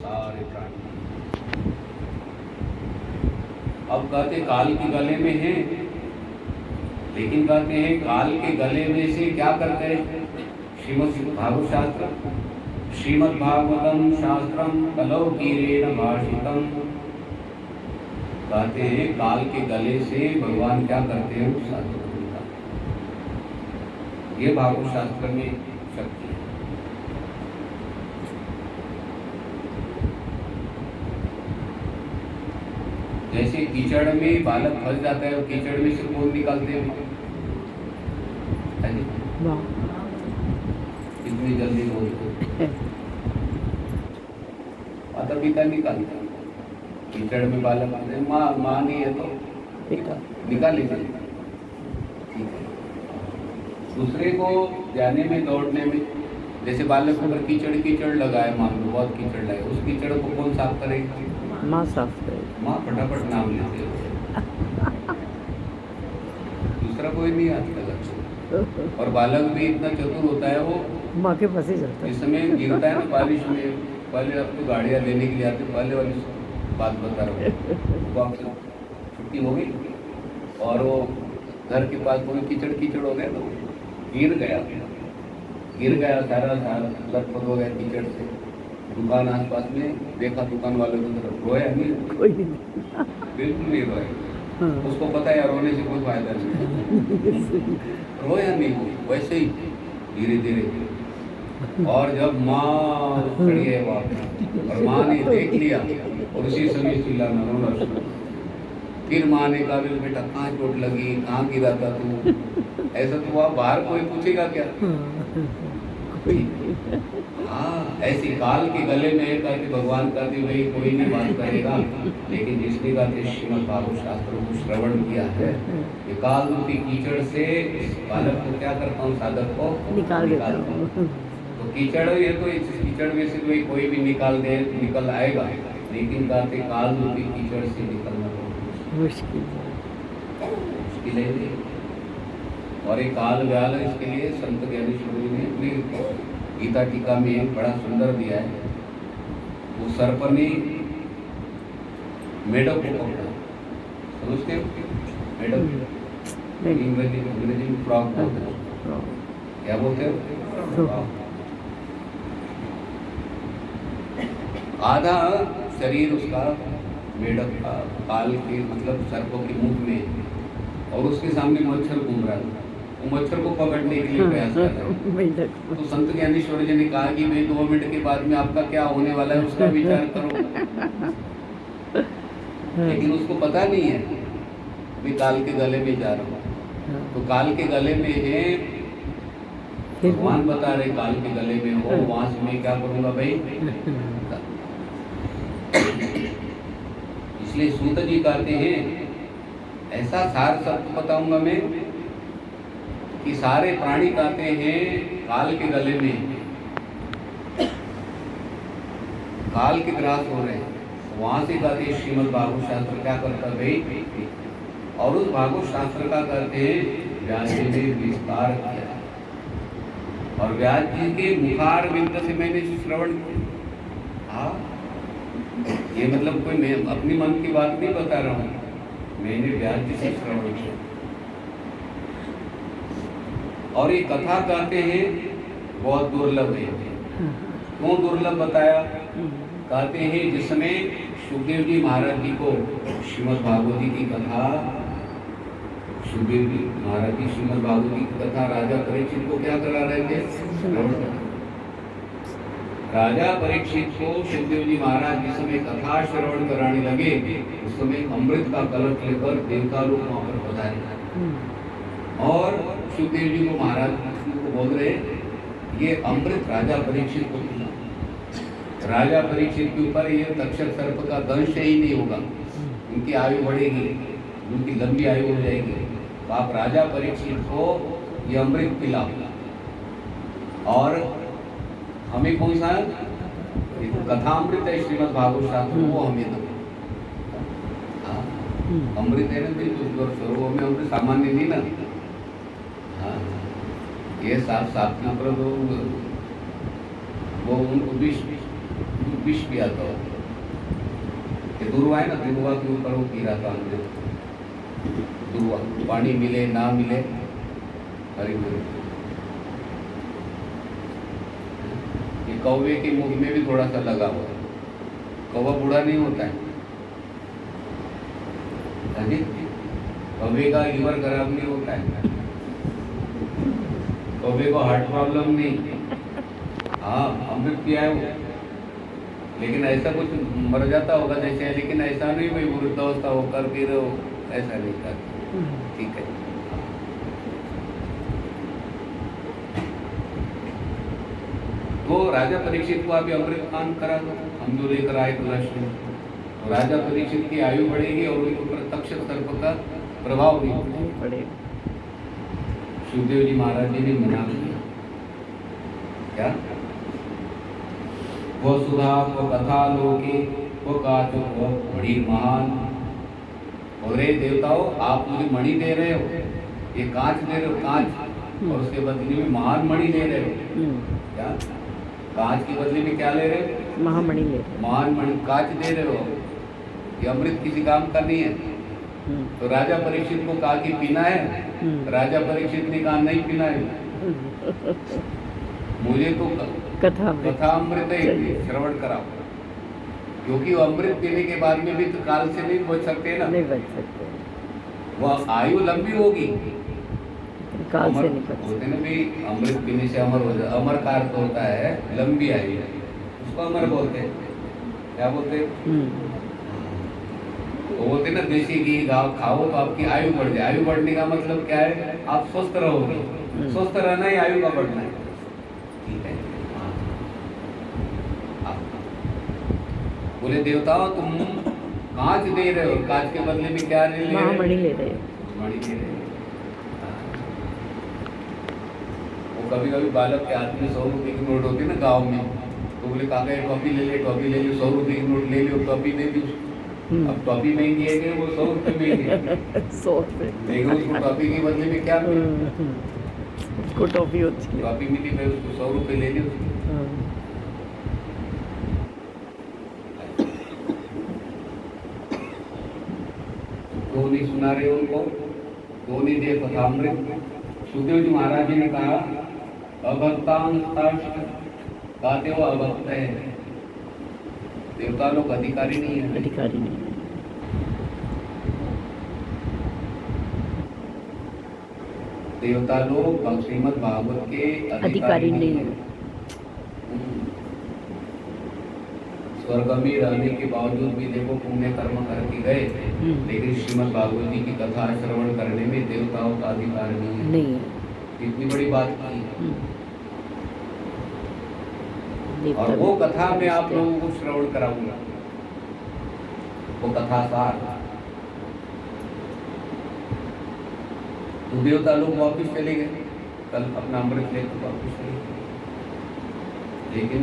सारे प्राणी अब कहते काल के गले में है, लेकिन कहते हैं काल के गले में से क्या करते हैं? श्रीमद् भागवत शास्त्र, श्रीमद् भागवतम शास्त्रम कलौ कीरेण भाषितम। कहते हैं काल के गले से भगवान क्या करते हैं? उस शास्त्र को निकालते हैं। ये भागवत शास्त्र में शक्ति है। जैसे कीचड़ में बालक फंस जाता है और कीचड़ में से कौन निकालते हैं? इतनी जल्दी बोलते माता पिता निकालते हैं। कीचड़ में बालक माँ नहीं है तो निकाल लीजिए। ठीक है। दूसरे को जाने में दौड़ने में, जैसे बालक अगर कीचड़ लगाए, मान लो बहुत कीचड़ लगे, उस कीचड़ को कौन साफ करेगी? माँ साफ करेगी। माँ फटाफट नाम लेते हो। दूसरा कोई नहीं आता लक्ष्य। और बालक भी इतना चतुर होता है, वो माँ के पास ही जाता है। इस समय गिरता है ना बारिश में, पहले अब तो गाड़ियाँ लेने के लिए आते, पहले वाली बात बता रहा हूँ। छुट्टी हो गई और वो घर के पास कोई कीचड़ हो गया, तो गिर गया सारा लटपट हो गया कीचड़ से। दुकान आसपास में देखा, दुकान वालों की तरफ रोया नहीं, कोई नहीं, बिल्कुल नहीं रोया। हाँ। उसको पता है रोने से कोई फायदा नहीं। रोया नहीं, वैसे ही धीरे धीरे। और जब माँ खड़ी है वहाँ और माँ ने देख लिया और उसी समय चिल्लाना रोना शुरू। फिर माँ ने कहा, बेटा कहाँ चोट लगी, कहाँ गिरा था तू? ऐसा तो वहाँ बाहर कोई पूछेगा क्या? हाँ, ऐसी काल के गले में कहते भगवान कहते भाई कोई नहीं बात करेगा, लेकिन जिसने कहते श्रीमद् भागवत शास्त्र को श्रवण किया है, ये काल रूपी कीचड़ से इस बालक को क्या करता हूँ, साधक को निकाल देता हूँ। तो कीचड़ है, तो इस कीचड़ में से कोई भी निकल आएगा, लेकिन कहते काल रूपी कीचड़ से निकलना मुश्किल है। और एक काल व्याल है, इसके लिए संत ज्ञानेश्वर जी ने अपनी गीता टीका में एक बड़ा सुंदर दिया है। वो सर्प ने मेढक को पकड़ा, समझते हो? मेढक अंग्रेजी में फ्रॉग बोलते हैं। क्या बोलते हो? आधा शरीर उसका मेढक का काल के मतलब सर्पों के मुख में, और उसके सामने मच्छर घूम रहा था। वो मच्छर को पकड़ने के लिए प्रयास कर रहा है। तो संत ज्ञानेश्वर जी ने कहा कि भाई 2 मिनट के बाद में आपका क्या होने वाला है उसका विचार करो। लेकिन उसको पता नहीं है मैं काल के गले में जा रहा हूँ। तो काल के गले में है, भगवान बता रहे काल के गले में हो, वहां से मैं क्या करूँगा भाई? इसलिए सूत जी कहते हैं ऐसा सार सत्य बताऊंगा मैं कि सारे प्राणी कहते हैं काल के गले में काल के ग्रास हो रहे हैं। वहां से कहते हैं श्रीमद् भागवत शास्त्र क्या करता भाई, और उस भागवत शास्त्र का कहते हैं व्यास जी ने विस्तार किया, और व्यास जी के मुखार विंद से मैंने श्रवण किया। ये मतलब कोई मैं अपनी मन की बात नहीं बता रहा हूँ, मैंने व्यास जी से श्रवण किया। और ये कथा कहते हैं बहुत दुर्लभ है। क्यों दुर्लभ बताया? कहते हैं जिसमें सुखदेव जी महाराज जी को श्रीमद् भागवत जी की कथा, सुखदेव जी महाराज जी श्रीमद् भागवत जी की कथा राजा परीक्षित को क्या करा रहे थे? राजा परीक्षित को सुखदेव जी महाराज जिस समय कथा श्रवण कराने लगे, उस समय अमृत का कलश लेकर देवता लोग वहां पर पधारे, और सुखदेव जी को महाराज को बोल रहे ये अमृत राजा परीक्षित को मिला। राजा परीक्षित के ऊपर ये तक्षक सर्प का दंश ही नहीं होगा, उनकी आयु बढ़ेगी, उनकी लंबी आयु हो जाएगी। तो आप राजा परीक्षित को ये अमृत पिलाओ, और हमें कौन सा कथा अमृत है श्रीमद् भागवत शास्त्र, वो हमें दो। अमृत है ना, वो हमें अमृत सामान्य नहीं ना। हाँ, ये साफ के ऊपर वो उनको विष पिया था। ये दुर्वा है ना, दुर्वा के ऊपर वो पी रहा था अमृत। दुर्वा, पानी मिले ना मिले, हरि बोल। ये कौवे के मुख में भी थोड़ा सा लगा हुआ है। कौवा बूढ़ा नहीं होता है, कौवे का लीवर खराब नहीं होता है, कौवे को हार्ट प्रॉब्लम नहीं। हाँ, अमृत पिया है वो, लेकिन ऐसा कुछ मर जाता होगा जैसे, लेकिन ऐसा नहीं भाई वृद्धावस्था होकर फिर ऐसा नहीं था। ठीक है। तो राजा परीक्षित को अभी अमृत पान करा दो, हम जो लेकर आए कलश में। तो राजा परीक्षित की आयु बढ़ेगी और उनके ऊपर तक्षक सर्प का प्रभाव नहीं पड़ेगा। सुखदेव जी महाराज जी ने मना किया। क्या? वो सुधा वो कथा लोके वो काचो वो बड़ी महान। और रे देवताओं, आप मुझे मणि दे रहे हो, ये कांच दे रहे हो, कांच, और उसके बदले में महान मणि ले रहे हो। क्या? कांच के बदले में क्या ले रहे हो? महामणि ले रहे। महान मणि, कांच दे रहे हो। ये अमृत किसी काम का नहीं है। तो राजा परीक्षित को कहा कि पीना है। राजा परीक्षित ने कहा नहीं पीना है, मुझे तो कथा अमृत है, श्रवण कराओ। क्योंकि वो अमृत पीने के बाद में भी तो काल से नहीं बच सकते ना, नहीं बच सकते, वो आयु लंबी होगी, काल से नहीं बच बोलते ना भी अमृत पीने से अमर हो जाए। अमर का अर्थ होता है लंबी आयु, उसको अमर बोलते हैं। क्या बोलते हैं? वो बोलते ना देसी घी खाओ तो आपकी आयु बढ़ जाए। आयु बढ़ने का मतलब क्या है? आप स्वस्थ रहोगे। स्वस्थ रहना ही आयु का बढ़ना है। ठीक है। बोले देवताओं, तुम कांच दे रहे हो, कांच के बदले में क्या ले रहे हो? महामणि ले रहे हो। मणि दे रहे हो। वो कभी कभी बालक के हाथ में 100 रुपये की नोट होती है ना गाँव में, तो बोले काका ये टॉफी ले ले, टॉफी ले ली, 100 रुपये की नोट ले ली, टॉफी दे दी। अब टॉफी महंगी है कि वो 100 रुपये महंगी है? 100 रुपये। लेकिन उसको टॉफी के बदले में क्या मिला? उसको टॉफी होती है। टॉफी मिली, मैं उसको 100 रुपये ले ली उसको। तो नहीं सुना रहे उनको, तो नहीं दे कथामृत। सुखदेव जी महाराज जी ने कहा अभक्तांश, कहते हो अभक्त है। देवता लोग अधिकारी नहीं है, अधिकारी नहीं। देवता लोग श्रीमद् भागवत के अधिकारी नहीं है। स्वर्ग में रहने के बावजूद भी देखो पुण्य कर्म करके गए, लेकिन श्रीमद् भागवत जी की कथा श्रवण करने में देवताओं का अधिकार नहीं है। इतनी बड़ी बात की। और वो कथा मैं आप लोगों को श्रवण कराऊंगा, वो कथा सार। तो देवता लोग वापिस चले गए, कल अपना अमृत लेकर वापिस चले गए। लेकिन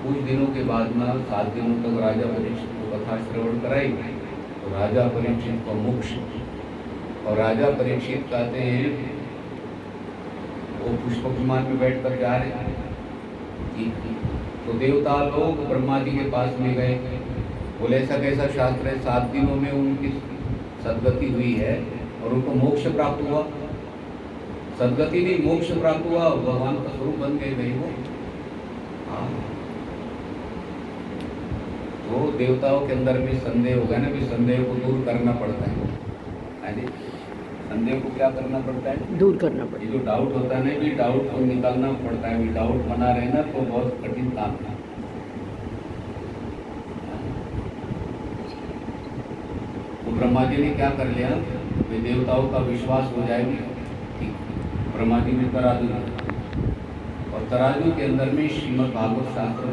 कुछ दिनों के बाद में 7 दिनों तक राजा परीक्षित को कथा श्रवण कराई, तो राजा परीक्षित को मोक्ष। और राजा परीक्षित कहते हैं वो पुष्प विमान में बैठकर जा रहे हैं, तो देवता लोग ब्रह्मा जी के पास में गए। बोले ऐसा कैसा शास्त्र है, 7 दिनों में उनकी सदगति हुई है और उनको मोक्ष प्राप्त हुआ। सदगति नहीं, मोक्ष प्राप्त हुआ, भगवान का स्वरूप बन गए भाई वो। तो देवताओं के अंदर भी संदेह होगा ना, भी संदेह को दूर करना पड़ता है। संदेह को क्या करना पड़ता है? दूर करना पड़ता है। जो डाउट होता है ना, भी डाउट को निकालना पड़ता है। भी डाउट बना रहना तो बहुत कठिन काम है। तो ब्रह्मा जी ने क्या कर लिया, वे देवताओं का विश्वास हो जाएगी। ब्रह्मा जी ने तराजू दिया, और तराजू के अंदर में श्रीमद् भागवत शास्त्र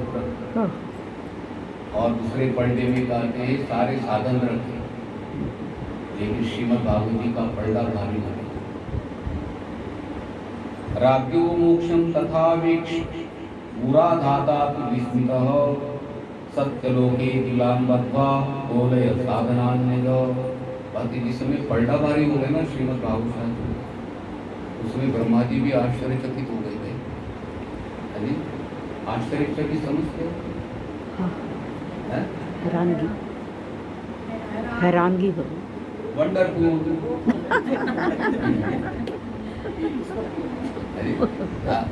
और दूसरे पलटे में कहते हैं सारे साधन रखे, लेकिन श्रीमद् भागवत जी का पलटा भारी हो। राज्ञो मोक्षम तथा वीक्ष पूरा धाता विस्मितः सत्यलोके तुलाम बद्ध्वा बोलय साधनान्य। बाकी जिस समय पलटा भारी हो गया ना श्रीमद् भागवत शास्त्र, उसमें ब्रह्मा जी भी आश्चर्यचकित हो गए थे। आश्चर्यचकित समझते हैं? हैरानगी हैरानगी हो वंडरफुल। अरे हाँ,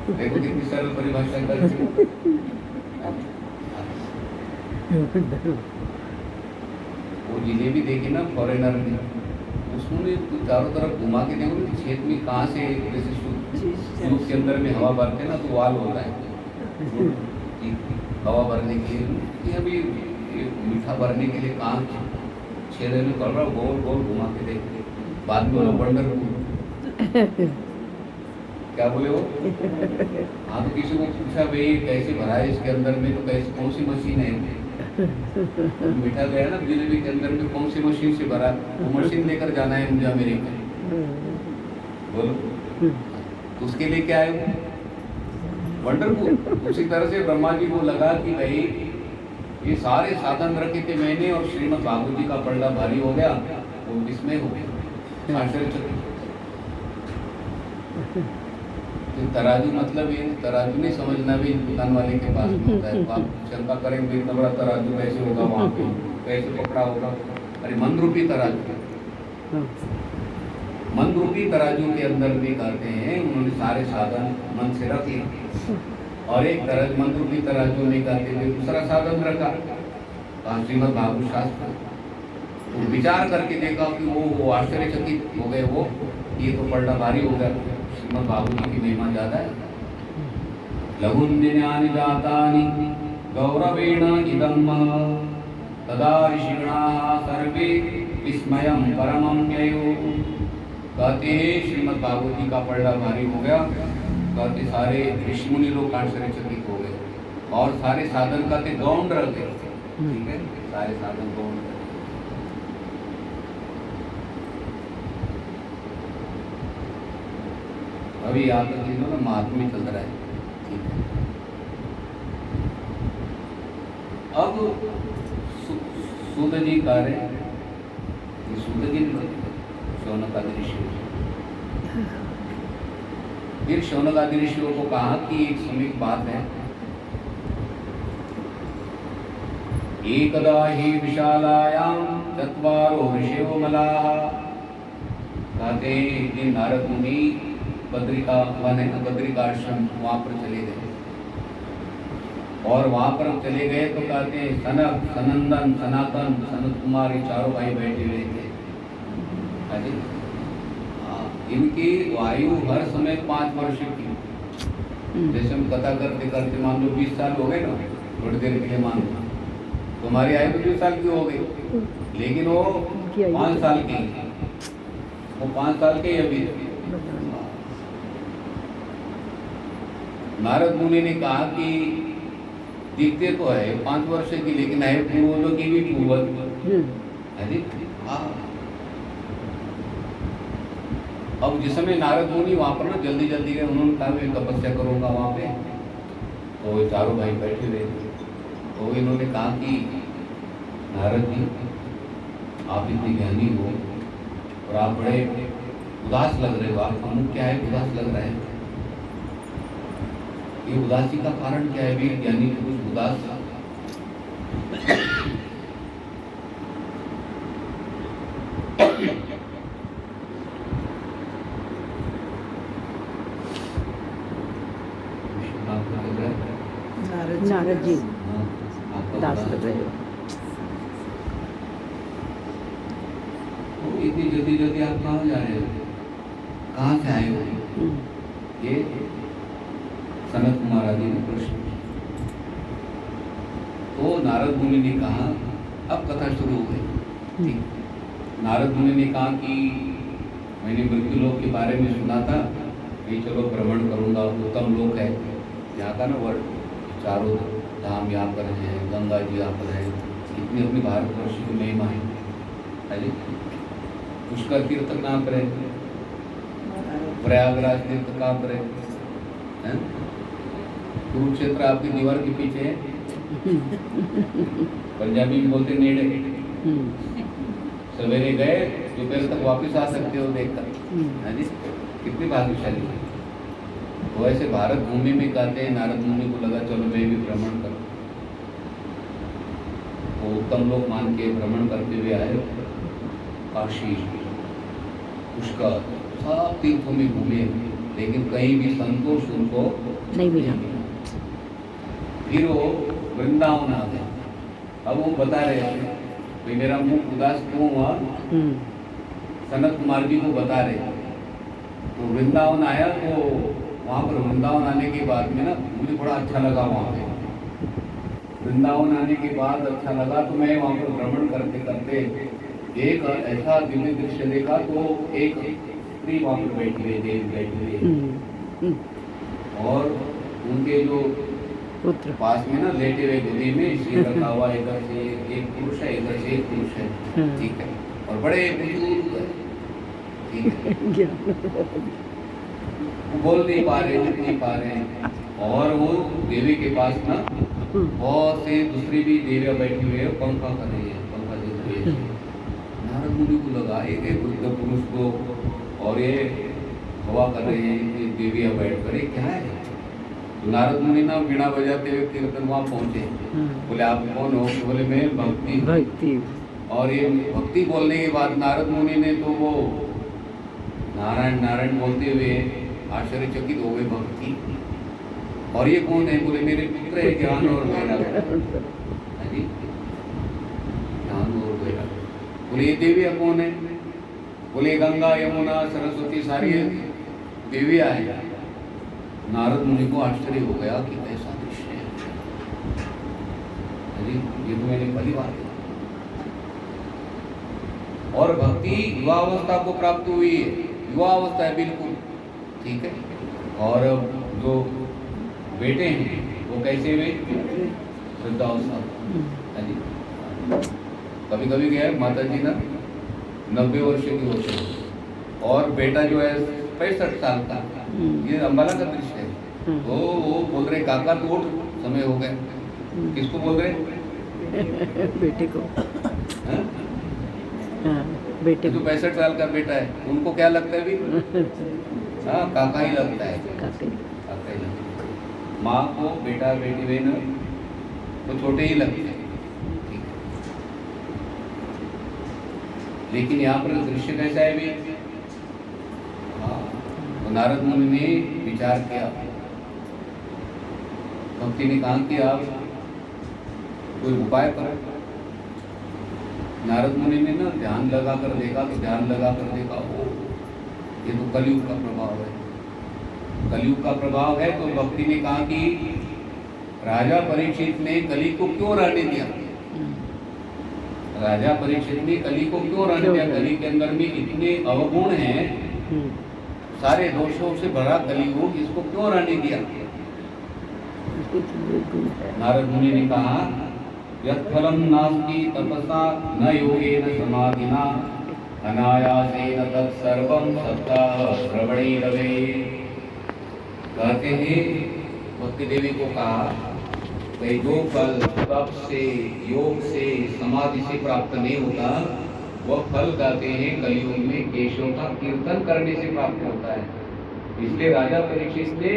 देखो कितनी सरल परिभाषा कर दी। वो जिलेबी देखी ना फॉरेनर ने, उसने तो चारों तरफ घुमा के देखो कि छेद में कहाँ से, जैसे सूप के अंदर में हवा भरते ना तो वाल होता है कि हवा भरने के लिए कि अभी ये मीठा भरने के लिए कहाँ छेद में कर रहा, गोल गोल घुमा के देखते, बाद में वो वंडरफुल क्या बोले वो। हाँ तो किसी को पूछा भाई कैसे भरा है इसके अंदर में, तो कैसे कौन सी मशीन है, मीठा गया ना जिलेबी के अंदर में कौन सी मशीन से भरा, वो मशीन लेकर जाना है मुझे अमेरिका। बोलो तो उसके लिए क्या है वंडरफुल। उसी तरह से ब्रह्मा जी को लगा कि भाई ये सारे साधन रखे थे मैंने और श्रीमद् भागवत जी का पलड़ा भारी हो गया, वो विस्मय हो गया, आश्चर्यचकित। तो तराजू मतलब ये तराजू नहीं समझना भी दुकान वाले के पास में होता है, तो आप शंका करेंगे इतना बड़ा तराजू कैसे होगा वहाँ पे, कैसे पकड़ा होगा। अरे मन रूपी तराजू, मन रूपी तराजू के अंदर भी कहते हैं उन्होंने सारे साधन मन से रख लिए, और एक तरह मन रूपी तराजू में कहते हुए दूसरा साधन रखा, श्रीमद् भागवत शास्त्र। तो विचार करके देखा कि वो आश्चर्यचकित हो गए, वो ये तो पलड़ा भारी हो गया, श्रीमद् भागवत जी की महिमा ज्यादा है। लघुन्दिन्यानि जातानि गौरवेण इदम् तदा ऋषिगणाः सर्वे विस्मयं परमं ययो। कहते हैं श्रीमद् भागवत जी का पलड़ा भारी हो गया, कहते सारे ऋषि मुनि लोग आश्चर्यचकित हो गए, और सारे साधन कहते गौण रह गए। ठीक है, सारे साधन गौण। अभी यहाँ तक ना महात्म्य चल रहा है। ठीक है, अब सूत जी कह रहे हैं, सूत जी ने शौनकादि ऋषियों, फिर शौनकादि ऋषियों को कहा कि एक समीक बात है, एकदा ही विशालायां चत्वारो ऋषयो मलाः। कहते एक दिन नारद मुनि बद्रिका वन है ना, बद्रिकाश्रम, वहाँ पर चले गए, और वहाँ पर चले गए तो कहते हैं सनक, सनंदन, सनातन, सनत कुमार, ये चारों भाई बैठे हुए थे। इनकी आयु हर समय 5 वर्ष की। जैसे हम कथा करते करते मान लो 20 साल हो गए ना, थोड़ी देर के लिए मान लो तुम्हारी आयु तो 20 साल की हो गई, लेकिन वो 5 साल की, वो 5 साल के अभी। नारद मुनि ने कहा कि दिखते तो है 5 वर्ष की, लेकिन है पूर्वजों की भी पूर्वज। अब जिस समय नारद मुनि वहाँ पर ना जल्दी जल्दी गए, उन्होंने कहा मैं तपस्या करूँगा वहाँ पे, तो चारों भाई बैठे हुए थे, तो इन्होंने कहा कि नारद जी आप इतने ज्ञानी हो और आप बड़े उदास लग रहे हो, आपका मुख क्या है उदास लग रहा है, ये उदासी का कारण क्या है भी, ज्ञानी को कुछ उदास। नारद जी उदास लग रहे हो, इतनी जल्दी जल्दी आप कहाँ जा रहे हो, कहाँ से आए हो, ये सनत कुमार आदि ने प्रश्न। तो नारद मुनि ने कहा, अब कथा शुरू हो गई। नारद मुनि ने कहा कि मैंने मृत्यु लोक के बारे में सुना था, मैं चलो भ्रमण करूंगा, उत्तम लोक है यहाँ का ना, वर्ड चारों धाम यहाँ पर हैं, गंगा जी यहाँ पर है, इतनी अपनी भारतवर्ष की महिमा है। पुष्कर तीर्थ कहाँ पर है, प्रयागराज तीर्थ कहाँ पर है, कुरुक्षेत्र आपकी दीवार के पीछे है, पंजाबी में बोलते नेड़े। सवेरे गए दोपहर तक वापस आ सकते हो देखकर, है जी, कितनी भाग्यशाली है। तो ऐसे भारत भूमि में कहते हैं नारद मुनि को लगा चलो मैं भी भ्रमण करूं। वो उत्तम लोक मान के भ्रमण करते हुए आए, काशी, पुष्कर, सब तीर्थों में घूमे, लेकिन कहीं भी संतोष उनको नहीं मिला। फिर वो वृंदावन आ गए। अब वो बता रहे थे भाई मेरा मुख उदास क्यों हुआ, सनत कुमार जी को बता रहे। तो वृंदावन आया, तो वहाँ पर वृंदावन आने के बाद में ना मुझे बड़ा अच्छा लगा। वहाँ पे वृंदावन आने के बाद अच्छा लगा, तो मैं वहाँ पर भ्रमण करते करते एक ऐसा दिव्य दृश्य देखा। तो एक स्त्री वहाँ पर बैठी हुई, देवी बैठी हुई, और उनके जो पुत्र पास में ना लेटे हुए गोदी में श्री रखा हुआ, इधर से एक पुरुष है, इधर से एक पुरुष है, ठीक है, और बड़े बुजुर्ग है, ठीक है, वो बोल नहीं पा रहे, उठ नहीं पा रहे हैं। और वो देवी के पास ना बहुत से दूसरी भी देवियाँ बैठी हुई है, पंखा कर रही है, पंखा देती हुई। नारद मुनि को लगा एक वृद्ध पुरुष को और ये हवा कर रही है, ये देवियाँ बैठ कर, क्या है? नारद मुनि ना वीणा बजाते हुए कीर्तन वहाँ पहुँचे। बोले आप कौन हो? बोले मैं भक्ति। और ये भक्ति बोलने के बाद नारद मुनि ने तो वो नारायण नारायण बोलते हुए आश्चर्यचकित हो गए, भक्ति। और ये कौन है? बोले मेरे पुत्र है ज्ञान और वैराग्य। ज्ञान और वैराग्य। बोले ये देवियाँ कौन है? बोले गंगा यमुना सरस्वती सारी देवियाँ हैं। नारद मुनि को आश्चर्य हो गया कि ऐसा दृश्य है, ये तो मैंने पहली बार देखा। और भक्ति युवावस्था को प्राप्त हुई है, युवावस्था है बिल्कुल, ठीक है। और जो बेटे हैं वो कैसे हुए? वृद्धावस्था। कभी कभी क्या है, माता जी ना 90 वर्ष की होते हैं और बेटा जो है 65 साल का। ये अंबाला का दृश्य है। तो वो बोल रहे काका तो उठ, समय हो गए। किसको बोल रहे? बेटे को। बेटे तो 65 साल का बेटा है, उनको क्या लगता है भी? हाँ, काका ही लगता है, काका ही लगता है। माँ को बेटा बेटी बहन तो छोटे ही लगते हैं, लेकिन यहाँ पर दृश्य कैसा है भी? तो नारद मुनि ने विचार किया, भक्ति ने कहा कि आप कोई उपाय करो। नारद मुनि ने ना ध्यान लगा कर देखा, तो ध्यान लगा कर देखा, ओ ये तो कलयुग का प्रभाव है। कलयुग का प्रभाव है। तो भक्ति ने कहा कि राजा परीक्षित ने कली को क्यों रहने दिया? राजा परीक्षित ने कली को क्यों रहने दिया? कली के अंदर में इतने अवगुण हैं, सारे दोषों से भरा कलियुग, इसको क्यों रहने दिया? नारद मुनि ने कहा यत्फलं नास्ति तपसा न योगेन समाधिना अनायासेन तत्सर्वं सत्तः श्रवणैरवे। कहते हैं भक्ति देवी को कहा कि जो फल तप से, योग से, समाधि से प्राप्त नहीं होता, वह फल कहते हैं कलियुग में केशव का कीर्तन करने से प्राप्त होता है। इसलिए राजा परीक्षित ने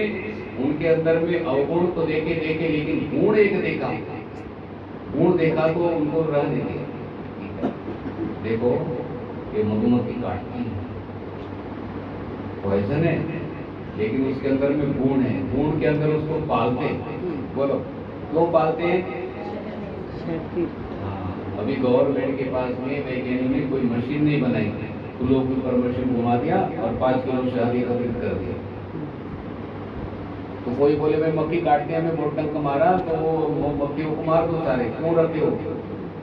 उनके अंदर में अवगुण तो देखे, लेकिन गुण एक देखा। गुण देखा तो उनको रहने दिया। देखो ये मधुमक्खी काटती है, पॉइजन है, लेकिन उसके अंदर में गुण है। गुण के अंदर उसको पालते हैं। बोलो क्यों पालते हैं? अभी गवर्नमेंट के पास में वैज्ञानिक ने कोई मशीन नहीं बनाई, फूलों के ऊपर मशीन घुमा दिया और 5 किलो शहद एकत्रित कर दिया। तो कोई बोले मैं मक्खी काट दिया, मैं बोटंक मारा, तो वो मक्खियों को मार दो सारे, क्यों रखते हो,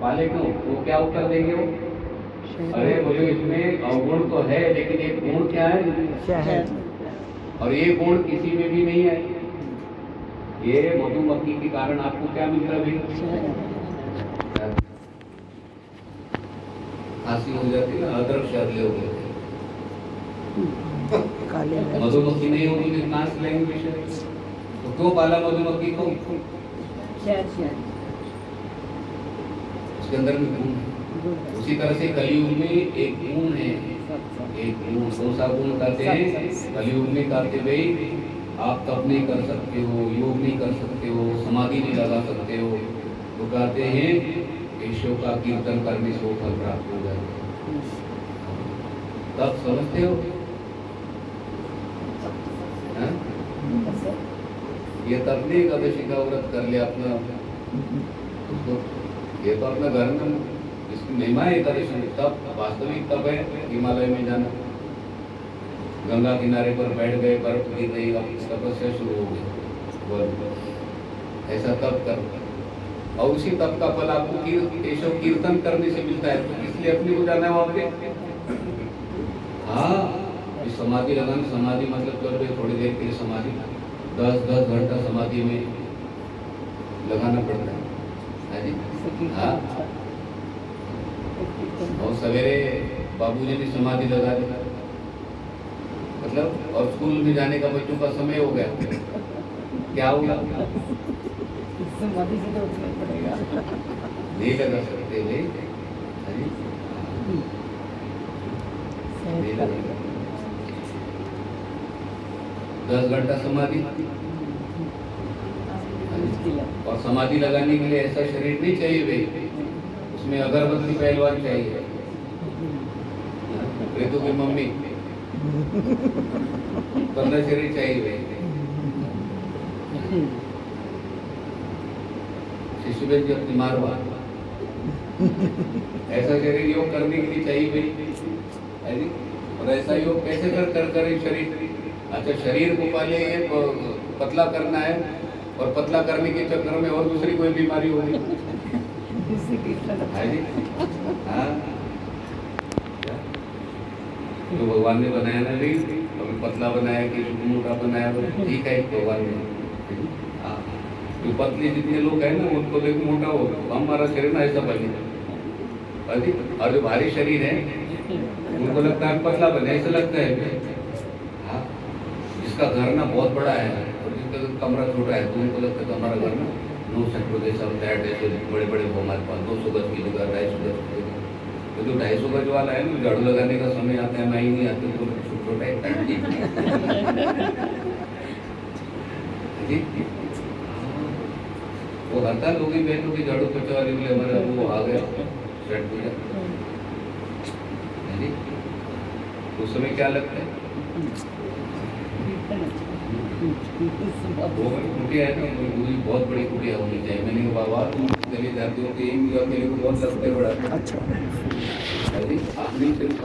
पाले क्यों? तो क्या उत्तर देंगे वो? अरे बोले इसमें अवगुण तो है, लेकिन एक गुण क्या है? और ये गुण किसी में भी नहीं है। ये मधुमक्खी के कारण आपको क्या मिल रहा है? खांसी हो जाती है, अदरक शहद ले हो मधुमक्खी नहीं होगी तो कहाँ से लेंगे विषय? तो क्यों पाला मधुमक्खी को? उसके अंदर में गुण है। उसी तरह से कलियुग में एक गुण है, एक गुण। कौन सा गुण कहते हैं? कलियुग में कहते भाई आप तप नहीं कर सकते हो, योग नहीं कर सकते हो, समाधि नहीं लगा सकते हो, तो कहते हैं केशव का कीर्तन करने से वो फल प्राप्त हो जाएगा। तब समझते हो? हाँ? ये तब नहीं एकादशी का व्रत कर लिया अपना, उसको ये तो अपना घर में इसकी महिमा है एकादशी। तब वास्तविक तब है हिमालय में जाना, गंगा किनारे पर बैठ गए, बर्फ गिर गई, अब तपस्या शुरू हो गई। ऐसा तब कर, और उसी तप का फल आपको केशव कीर्तन करने से मिलता है। तो इसलिए अपने को जाना है वहां पे। हाँ, समाधि लगाना, समाधि मतलब चल रहे थोड़ी देर के लिए समाधि, 10 घंटा समाधि में लगाना पड़ता है जी। हाँ, और सवेरे बाबूजी ने समाधि लगा दी, मतलब, और स्कूल में जाने का बच्चों का समय हो गया, क्या हुआ? समाधि से तो उठना पड़ेगा। नहीं लगा सकते भाई, नहीं लगा। 10 घंटा समाधि, और समाधि लगाने के लिए ऐसा शरीर नहीं चाहिए भाई, उसमें अगरबत्ती पहलवान चाहिए। ऋतु की मम्मी, बंदा शरीर चाहिए भाई। शिशुबेन जी अपनी मारवा, ऐसा शरीर योग करने के लिए चाहिए भाई, है जी। और ऐसा योग कैसे करे शरीर? अच्छा, शरीर को पहले ये पतला करना है, और पतला करने के चक्कर में और दूसरी कोई बीमारी होगी, है जी। हाँ, जो भगवान ने बनाया ना भी, कभी पतला बनाया कि मोटा बनाया, ठीक है भगवान ने। हाँ, जो पतली जितने लोग हैं ना उनको देखो मोटा हो, हमारा शरीर ना ऐसा बने, और जो भारी शरीर है उनको लगता है पतला बने, ऐसा लगता है। हाँ, जिसका घर ना बहुत बड़ा है और जिसका कमरा छोटा है, तो उनको लगता है कि हमारा घर ना 9 सेक्टर जैसा फ्लैट है, बड़े बड़े हमारे पास 200 गज की जगह, 250 गज की जगह। तो जो 250 गज वाला है ना, झाड़ू लगाने का समय आता है, मैं ही नहीं आती, तो छोटा है वो हड़ताल हो गई बहनों की झाड़ू पोछा वाले बोले हमारा वो आ गया शर्ट पूजा, उस समय क्या लगता है? वो बड़ी कुटिया है ना, बहुत बड़ी कुटिया होनी चाहिए। मैंने कहा बाबा तुम चले जाते हो कि मेरे को बहुत लगता है बड़ा। अच्छा, आपने सिर्फ